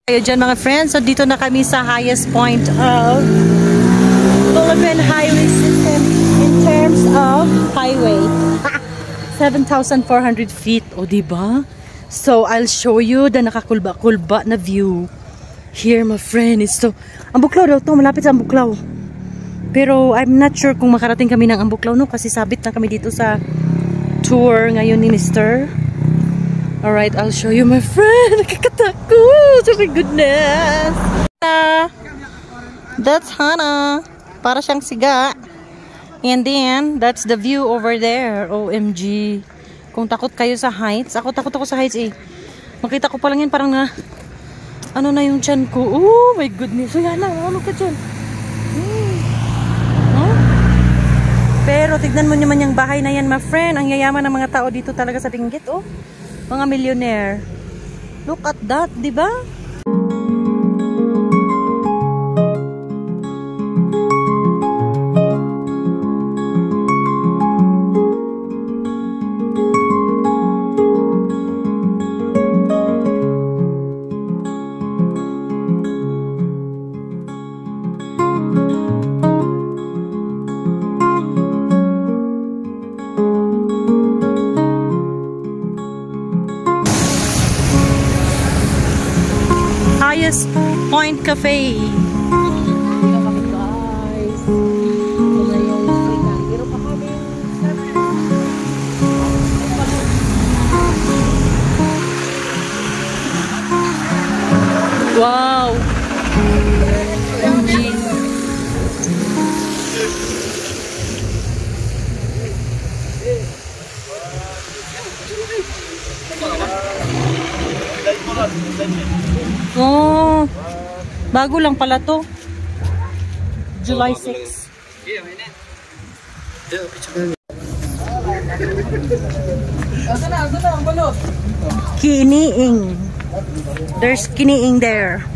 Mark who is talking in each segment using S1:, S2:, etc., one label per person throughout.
S1: Kayo dyan mga friends, so dito na kami sa highest point of Philippine highway system in terms of highway. 7,400 feet, o diba? So I'll show you the nakakulba-kulba na view. Here my friend, so Ambuklaw daw to, malapit sa Ambuklaw. Pero I'm not sure kung makarating kami ng Ambuklaw no, kasi sabit na kami dito sa tour ngayon ni Mr. Alright, I'll show you my friend. Nakakatakot. Oh my goodness. That's Hana. Para siyang siga. And then, that's the view over there. OMG. Kung takot kayo sa heights. Takot ako sa heights eh. Makita ko pa lang yan parang na ano na yung tiyan ko. Oh my goodness. So yan na. Ano ka dyan? Huh? Pero tignan mo naman yung bahay na yan my friend. Ang yayaman ng mga tao dito talaga sa Benguet. Oh. Mga millionaire. Look at that, di ba? Highest Point Cafe. Wow. OMG. Oh, bago lang pala to. July 6. Kiniing. There's kiniing there.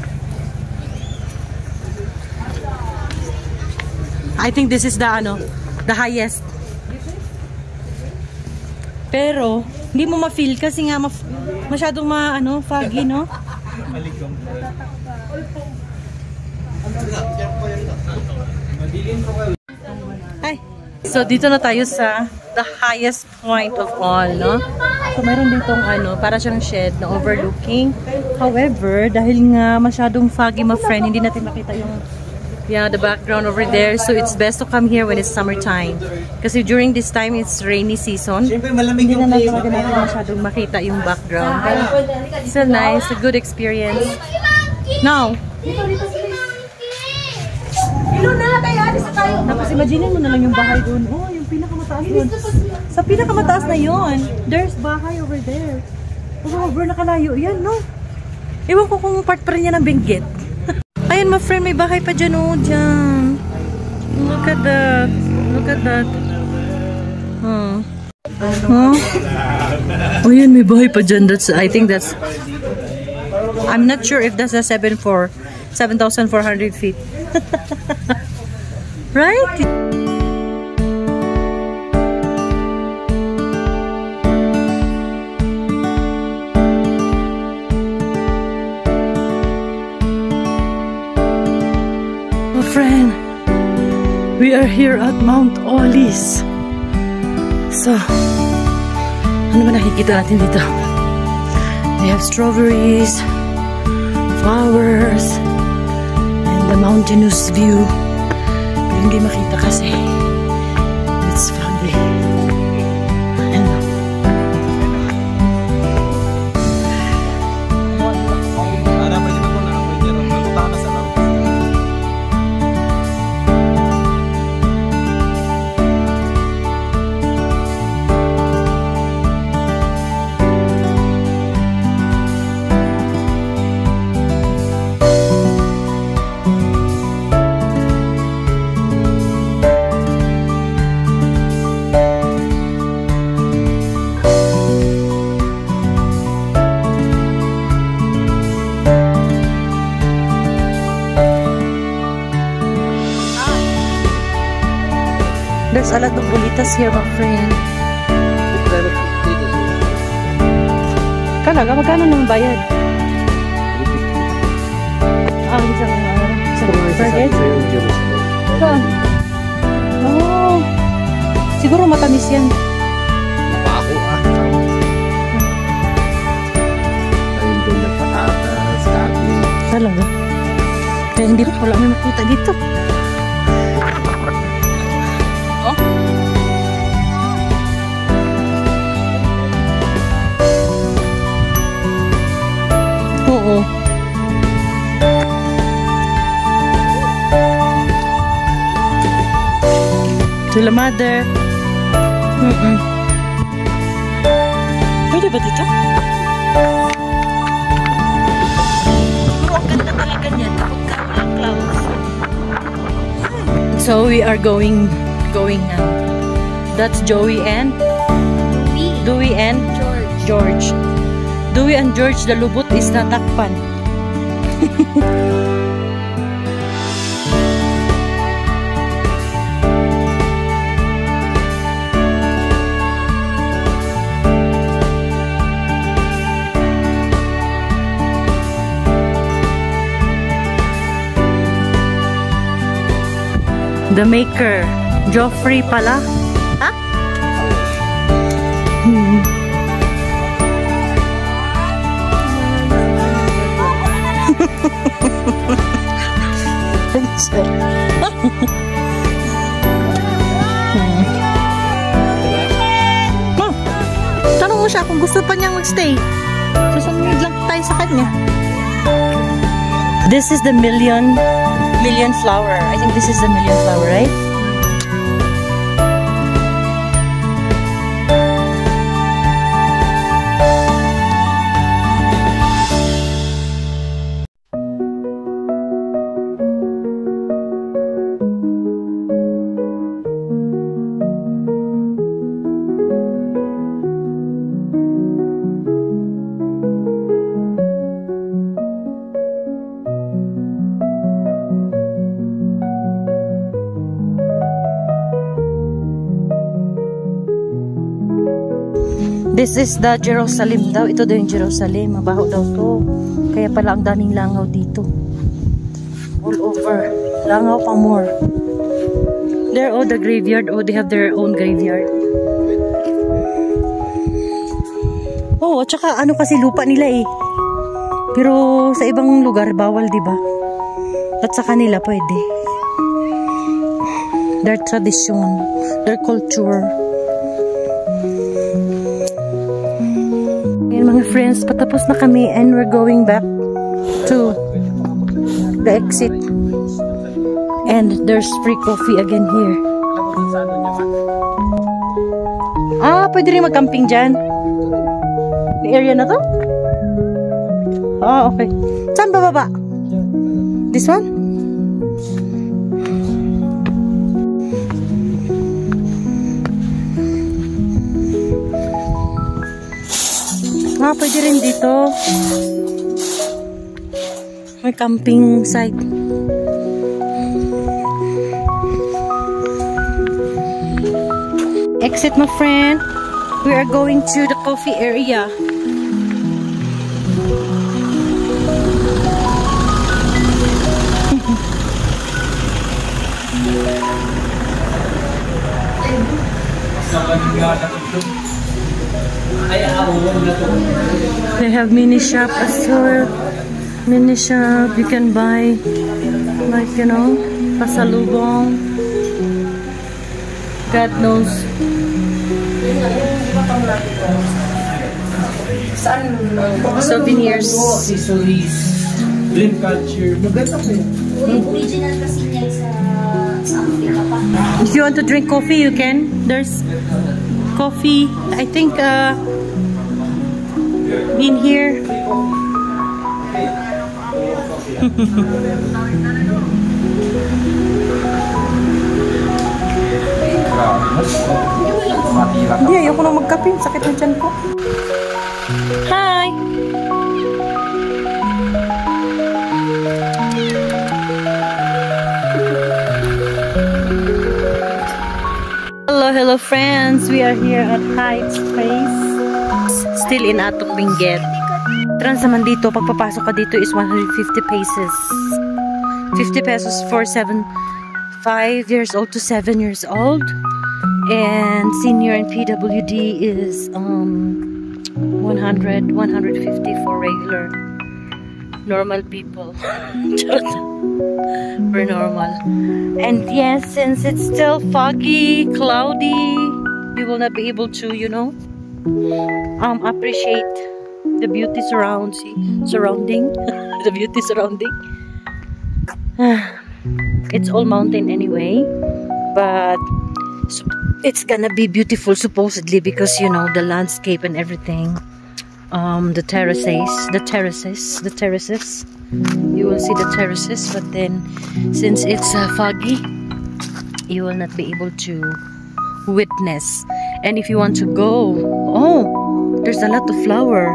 S1: I think this is the the highest. Pero hindi mo ma-feel kasi nga masyadong foggy, no? Hi. So dito na tayo sa the highest point of all, no? So meron ditong para siyang shed na overlooking. However, dahil nga masyadong foggy, my friend, hindi natin makita yung the background over there. So it's best to come here when it's summertime. Kasi during this time, it's rainy season. Hindi na natin masyadong makita yung background. But it's so nice, a good experience. Now, tapos imagine mo na lang yung bahay doon. Oh, yung pinakamataas doon. Sa pinakamataas na yun, there's bahay over there. Oh, over nakalayo. Yan, no? Ewan ko kung part pa rin yan ng Benguet. Ayan, my friend, may bahay pa dyan, oh, dyan. Look at that. Look at that. Huh? Oh, yan, may bahay pa dyan. I think that's... I'm not sure if that's a 7,400 feet. Right? Friend, we are here at Mount Olis. So, ano ba nakikita natin dito? They have strawberries, flowers, and the mountainous view. Pero hindi makita kasi it's foggy. There's a lot of bolitas here, my friend. Kalaga, magkano nang bayad? Per head? Saan? Oh. Siguro matamis yan.
S2: Napako ayun doon na patatas, kanin.
S1: Talaga? Kaya hindi na wala may makita dito. Oh? Oo. To the mother. Pwede ba dito? Ang ganda talaga niyan. Ang clouds. So we are going now. That's Joey and Dewey and George. Dewey and George, the lubot is natakpan. The maker, Joffrey pala. Ha? Tanong mo siya kung gusto pa niyang magstay. Susunod lang tayo sa kanya. This is the million flower. I think this is the million flower, right? This is the Jerusalem daw. Ito daw yung Jerusalem. Mabaho daw to. Kaya pala ang daming langaw dito. All over. Langaw pa more. They're all the graveyard. Oh, they have their own graveyard. Oh, at saka ano kasi lupa nila eh. Pero sa ibang lugar bawal, diba? At sa kanila pwede. Their tradition. Their culture. Mga friends, patapos na kami and we're going back to the exit. And there's free coffee again here. Ah, pwede rin mag-camping dyan. The area na to? Ah, okay. Saan bababa? This one? Ah, pwede rin dito. May camping site. Exit, my friend. We are going to the coffee area. They have mini shop as well. Mini shop, you can buy like, you know, pasalubong. God knows. Souvenirs.
S2: Dream culture. Maganda ko yun.
S3: Original kasi niya sa Africa pa.
S1: If you want to drink coffee, you can. There's coffee, I think, in here. Hindi, ayoko na magkape. Sakit na dyan ko. Hi! Hello friends! We are here at Heights Place. Still in Atok Benguet. Trans naman dito, pagpapasok ka dito is 150 pesos. 50 pesos for 5 years old to 7 years old. And senior and PWD is 100, 150 for regular normal people. For normal. And yes, since it's still foggy, cloudy, you will not be able to, you know, appreciate the beauty surrounding the beauty surrounding. It's all mountain anyway, but it's gonna be beautiful supposedly because, you know, the landscape and everything. The terraces, you will see the terraces, but then since it's foggy, you will not be able to witness. And if you want to go, oh, there's a lot of flower.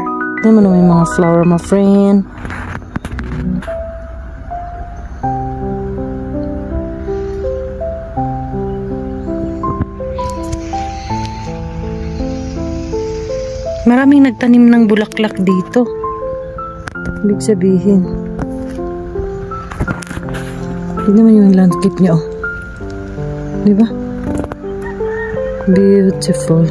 S1: Naman may mga flower, my friend. Maraming nagtanim ng bulaklak dito. Ibig sabihin, hindi naman yung landscape niya, oh. Diba? Beautiful.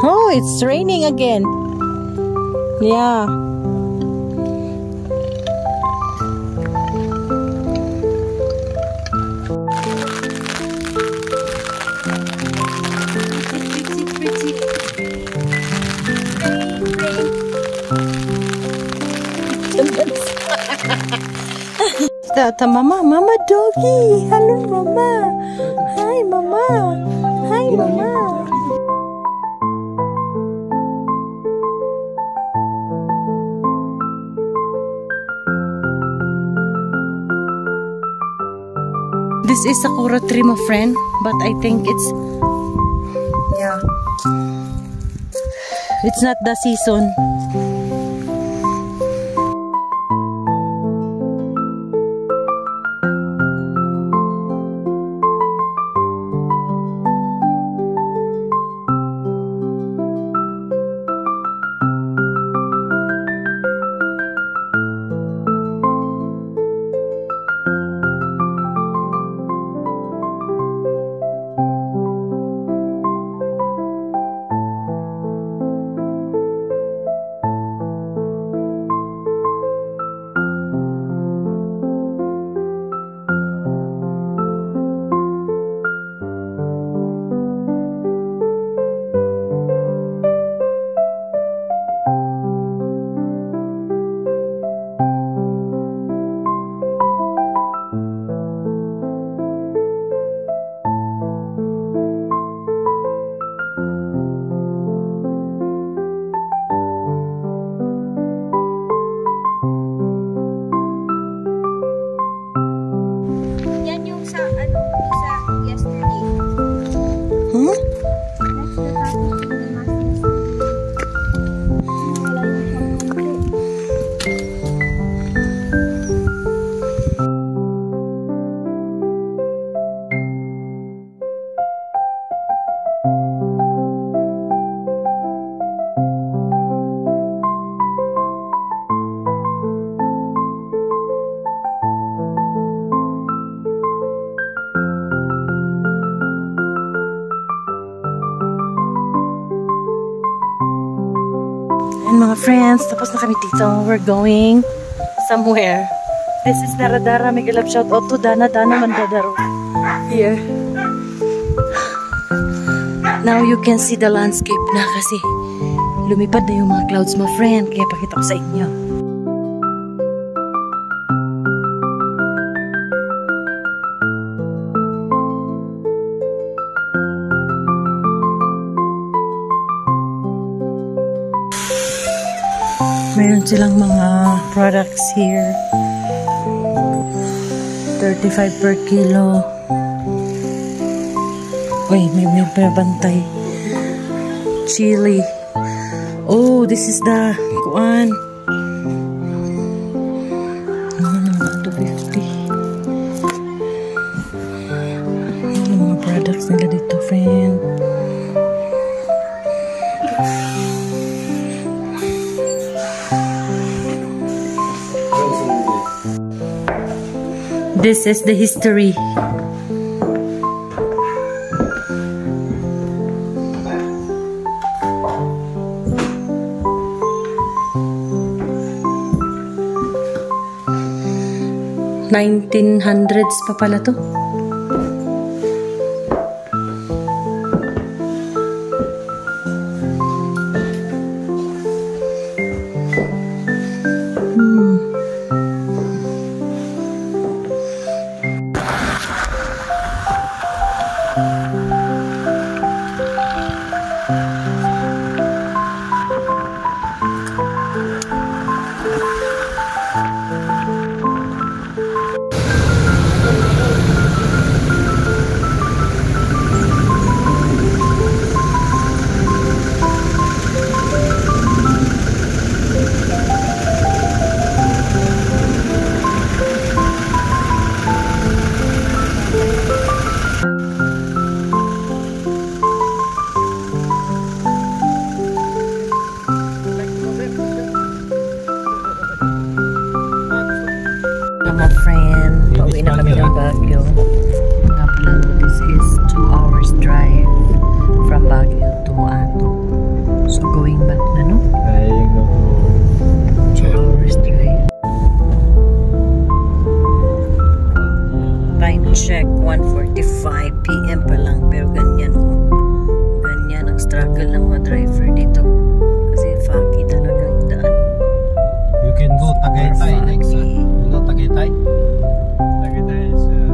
S1: Oh, it's raining again. Yeah. Mama doggy. Hello, mama. Hi, mama. Hi, mama. This is sakura tree, my friend, but I think it's, yeah, it's not the season. And mga friends, tapos na kami dito. We're going somewhere. This is Daradara. Migalap shout out to Dana Mandadaro. Here. Now you can see the landscape na kasi lumipad na yung mga clouds, my friend. Kaya pakita ko sa inyo. Mayroon silang mga products here. 35 per kilo. Uy, may pinabantay. Chili. Oh, this is the kuan. This is the history. $1900s pa pala to. Mga friend, pauwi na kami ng Baguio. Nga pala, this is 2 hours drive from Baguio to Ato. So going back na, no? 2 hours drive. Time check, 1:45 PM pa lang. Pero ganyan, oh. Ganyan ang struggle ng mga driver dito. Kasi funky talaga yung daan.
S2: You can go Tagaytay next. You know Tagaytay? Tagaytay is 1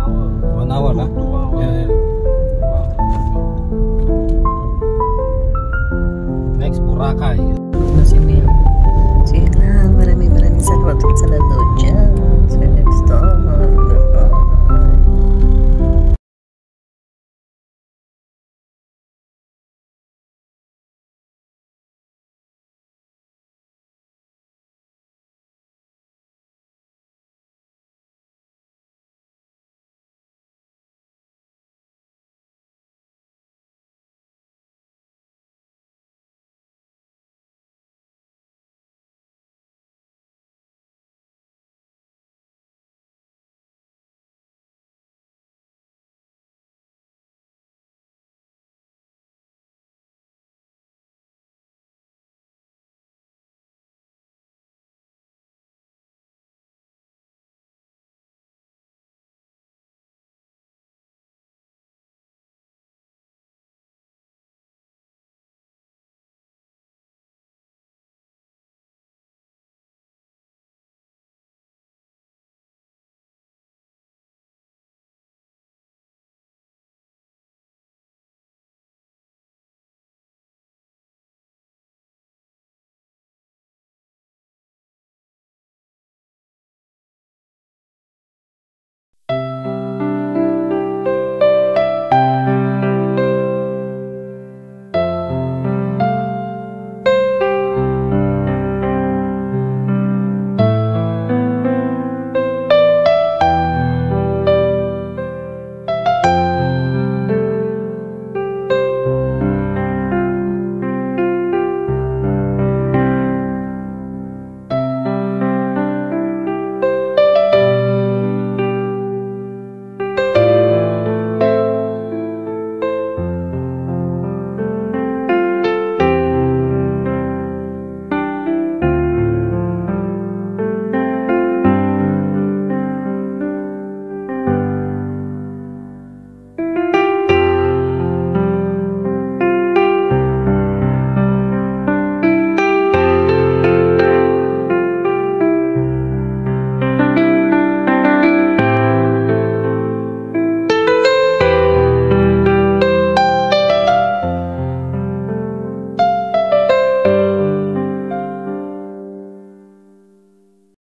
S2: hour. 1 hour, huh? 2 hours. Yeah. Next, Boracay.
S1: Na si Mel. Sige lang, maraming salamat sa nanood dyan. Sa next time.